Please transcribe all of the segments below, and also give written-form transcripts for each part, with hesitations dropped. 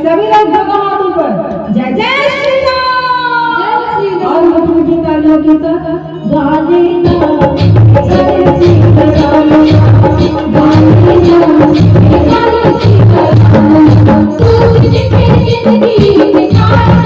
सभी लोग दोनों हाथ ऊपर, जय जय श्री राम। और लक्ष्मी की तालियों के साथ गाने जय श्री राम, गाने जय श्री राम। तू जितने जिंदगी में वहाँ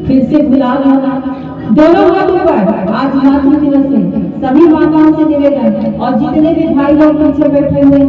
फिर से बुला दोनों हाथ ऊपर। आज मातृ दिवस है, सभी माताओं से निवेदन और जितने भी भाई लोग पीछे बैठे हुए हैं